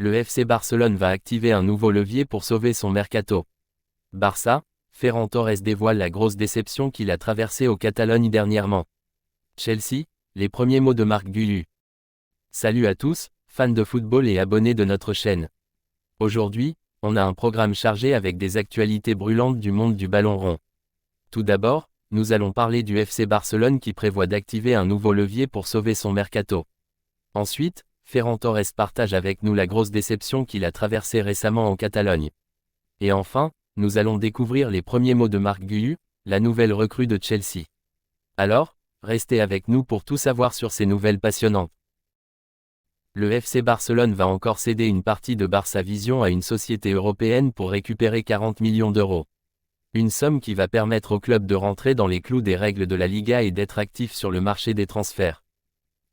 le FC Barcelone va activer un nouveau levier pour sauver son mercato. Barça, Ferran Torres dévoile la grosse déception qu'il a traversée au Catalogne dernièrement. Chelsea, les premiers mots de Marc Guiu. Salut à tous, fans de football et abonnés de notre chaîne. Aujourd'hui, on a un programme chargé avec des actualités brûlantes du monde du ballon rond. Tout d'abord, nous allons parler du FC Barcelone qui prévoit d'activer un nouveau levier pour sauver son mercato. Ensuite, Ferran Torres partage avec nous la grosse déception qu'il a traversée récemment en Catalogne. Et enfin, nous allons découvrir les premiers mots de Marc Guiu, la nouvelle recrue de Chelsea. Alors, restez avec nous pour tout savoir sur ces nouvelles passionnantes. Le FC Barcelone va encore céder une partie de Barça Vision à une société européenne pour récupérer 40 millions d'euros. Une somme qui va permettre au club de rentrer dans les clous des règles de la Liga et d'être actif sur le marché des transferts.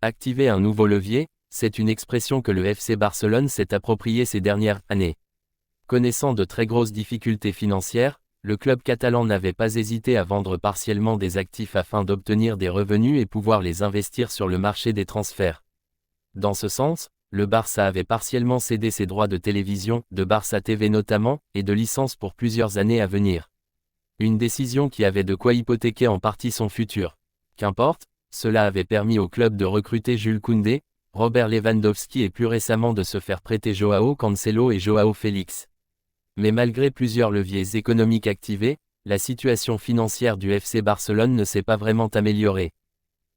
Activer un nouveau levier, c'est une expression que le FC Barcelone s'est appropriée ces dernières années. Connaissant de très grosses difficultés financières, le club catalan n'avait pas hésité à vendre partiellement des actifs afin d'obtenir des revenus et pouvoir les investir sur le marché des transferts. Dans ce sens, le Barça avait partiellement cédé ses droits de télévision, de Barça TV notamment, et de licences pour plusieurs années à venir. Une décision qui avait de quoi hypothéquer en partie son futur. Qu'importe, cela avait permis au club de recruter Jules Koundé, Robert Lewandowski et plus récemment de se faire prêter Joao Cancelo et Joao Félix. Mais malgré plusieurs leviers économiques activés, la situation financière du FC Barcelone ne s'est pas vraiment améliorée.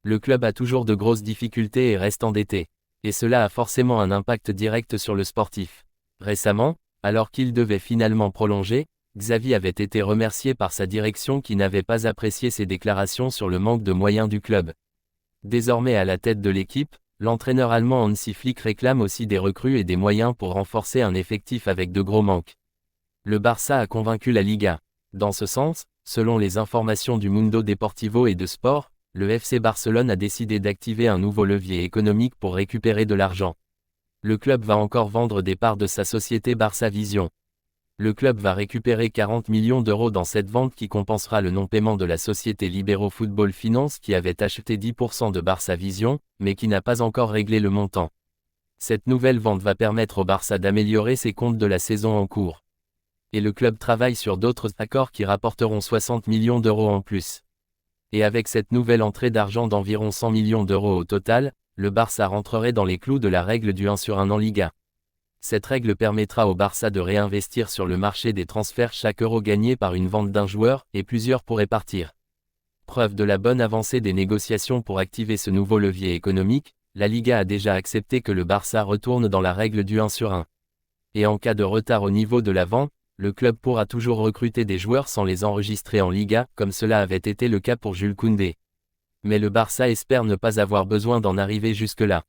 Le club a toujours de grosses difficultés et reste endetté. Et cela a forcément un impact direct sur le sportif. Récemment, alors qu'il devait finalement prolonger, Xavi avait été remercié par sa direction qui n'avait pas apprécié ses déclarations sur le manque de moyens du club. Désormais à la tête de l'équipe, l'entraîneur allemand Hansi Flick réclame aussi des recrues et des moyens pour renforcer un effectif avec de gros manques. Le Barça a convaincu la Liga. Dans ce sens, selon les informations du Mundo Deportivo et de Sport, le FC Barcelone a décidé d'activer un nouveau levier économique pour récupérer de l'argent. Le club va encore vendre des parts de sa société Barça Vision. Le club va récupérer 40 millions d'euros dans cette vente qui compensera le non-paiement de la société Libero Football Finance qui avait acheté 10% de Barça Vision, mais qui n'a pas encore réglé le montant. Cette nouvelle vente va permettre au Barça d'améliorer ses comptes de la saison en cours. Et le club travaille sur d'autres accords qui rapporteront 60 millions d'euros en plus. Et avec cette nouvelle entrée d'argent d'environ 100 millions d'euros au total, le Barça rentrerait dans les clous de la règle du 1 sur 1 en Liga. Cette règle permettra au Barça de réinvestir sur le marché des transferts chaque euro gagné par une vente d'un joueur, et plusieurs pourraient partir. Preuve de la bonne avancée des négociations pour activer ce nouveau levier économique, la Liga a déjà accepté que le Barça retourne dans la règle du 1 sur 1. Et en cas de retard au niveau de la vente, le club pourra toujours recruter des joueurs sans les enregistrer en Liga, comme cela avait été le cas pour Jules Koundé. Mais le Barça espère ne pas avoir besoin d'en arriver jusque-là.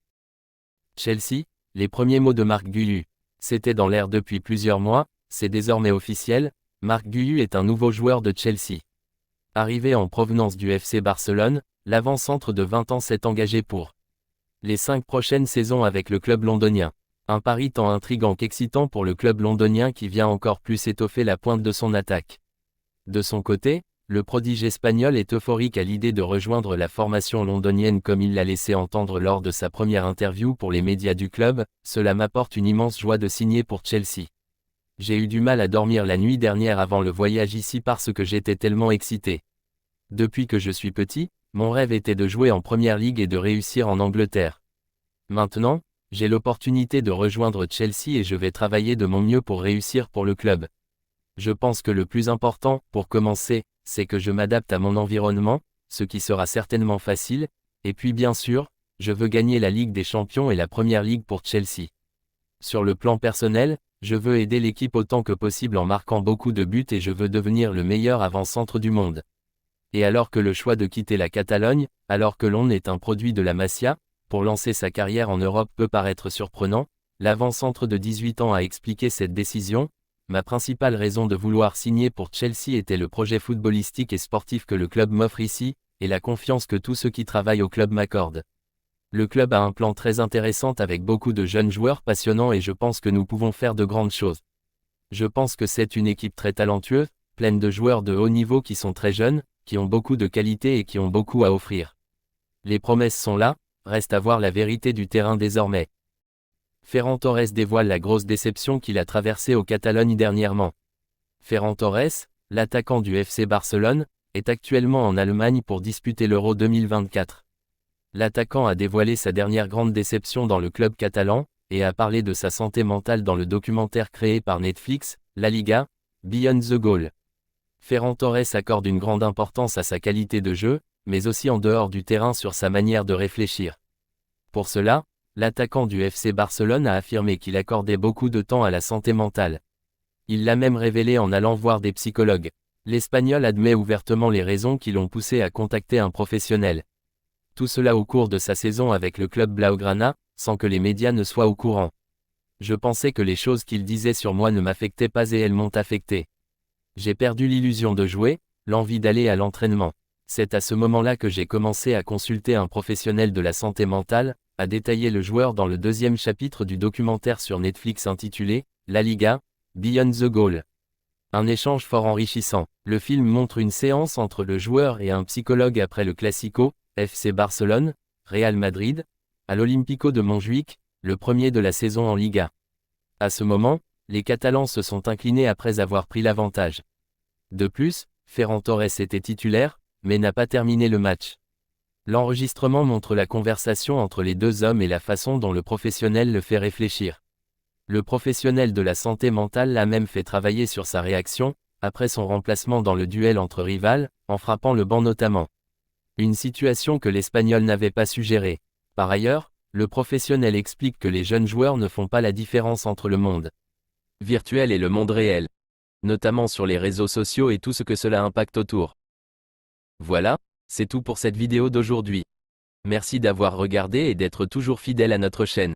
Chelsea, les premiers mots de Marc Guiu. C'était dans l'air depuis plusieurs mois, c'est désormais officiel, Marc Guiu est un nouveau joueur de Chelsea. Arrivé en provenance du FC Barcelone, l'avant-centre de 20 ans s'est engagé pour les 5 prochaines saisons avec le club londonien. Un pari tant intrigant qu'excitant pour le club londonien qui vient encore plus étoffer la pointe de son attaque. De son côté, le prodige espagnol est euphorique à l'idée de rejoindre la formation londonienne comme il l'a laissé entendre lors de sa première interview pour les médias du club, cela m'apporte une immense joie de signer pour Chelsea. J'ai eu du mal à dormir la nuit dernière avant le voyage ici parce que j'étais tellement excité. Depuis que je suis petit, mon rêve était de jouer en Première Ligue et de réussir en Angleterre. Maintenant, j'ai l'opportunité de rejoindre Chelsea et je vais travailler de mon mieux pour réussir pour le club. Je pense que le plus important, pour commencer, c'est que je m'adapte à mon environnement, ce qui sera certainement facile, et puis bien sûr, je veux gagner la Ligue des Champions et la Première Ligue pour Chelsea. Sur le plan personnel, je veux aider l'équipe autant que possible en marquant beaucoup de buts et je veux devenir le meilleur avant-centre du monde. Et alors que le choix de quitter la Catalogne, alors que l'on est un produit de la Masia, pour lancer sa carrière en Europe peut paraître surprenant, l'avant-centre de 18 ans a expliqué cette décision. Ma principale raison de vouloir signer pour Chelsea était le projet footballistique et sportif que le club m'offre ici, et la confiance que tous ceux qui travaillent au club m'accordent. Le club a un plan très intéressant avec beaucoup de jeunes joueurs passionnants et je pense que nous pouvons faire de grandes choses. Je pense que c'est une équipe très talentueuse, pleine de joueurs de haut niveau qui sont très jeunes, qui ont beaucoup de qualité et qui ont beaucoup à offrir. Les promesses sont là, reste à voir la vérité du terrain désormais. Ferran Torres dévoile la grosse déception qu'il a traversée au Catalogne dernièrement. Ferran Torres, l'attaquant du FC Barcelone, est actuellement en Allemagne pour disputer l'Euro 2024. L'attaquant a dévoilé sa dernière grande déception dans le club catalan, et a parlé de sa santé mentale dans le documentaire créé par Netflix, La Liga, Beyond the Goal. Ferran Torres accorde une grande importance à sa qualité de jeu, mais aussi en dehors du terrain sur sa manière de réfléchir. Pour cela, l'attaquant du FC Barcelone a affirmé qu'il accordait beaucoup de temps à la santé mentale. Il l'a même révélé en allant voir des psychologues. L'Espagnol admet ouvertement les raisons qui l'ont poussé à contacter un professionnel. Tout cela au cours de sa saison avec le club Blaugrana, sans que les médias ne soient au courant. Je pensais que les choses qu'il disait sur moi ne m'affectaient pas et elles m'ont affecté. J'ai perdu l'illusion de jouer, l'envie d'aller à l'entraînement. C'est à ce moment-là que j'ai commencé à consulter un professionnel de la santé mentale, a détaillé le joueur dans le deuxième chapitre du documentaire sur Netflix intitulé « La Liga, Beyond the Goal ». Un échange fort enrichissant. Le film montre une séance entre le joueur et un psychologue après le Classico, FC Barcelone, Real Madrid, à l'Olympico de Montjuïc, le premier de la saison en Liga. À ce moment, les Catalans se sont inclinés après avoir pris l'avantage. De plus, Ferran Torres était titulaire, mais n'a pas terminé le match. L'enregistrement montre la conversation entre les deux hommes et la façon dont le professionnel le fait réfléchir. Le professionnel de la santé mentale l'a même fait travailler sur sa réaction, après son remplacement dans le duel entre rivales, en frappant le banc notamment. Une situation que l'Espagnol n'avait pas su gérer. Par ailleurs, le professionnel explique que les jeunes joueurs ne font pas la différence entre le monde virtuel et le monde réel, notamment sur les réseaux sociaux et tout ce que cela impacte autour. Voilà, c'est tout pour cette vidéo d'aujourd'hui. Merci d'avoir regardé et d'être toujours fidèle à notre chaîne.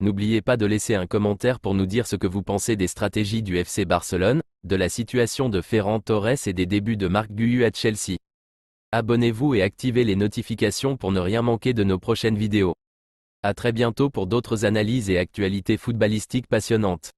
N'oubliez pas de laisser un commentaire pour nous dire ce que vous pensez des stratégies du FC Barcelone, de la situation de Ferran Torres et des débuts de Marc Guiu à Chelsea. Abonnez-vous et activez les notifications pour ne rien manquer de nos prochaines vidéos. À très bientôt pour d'autres analyses et actualités footballistiques passionnantes.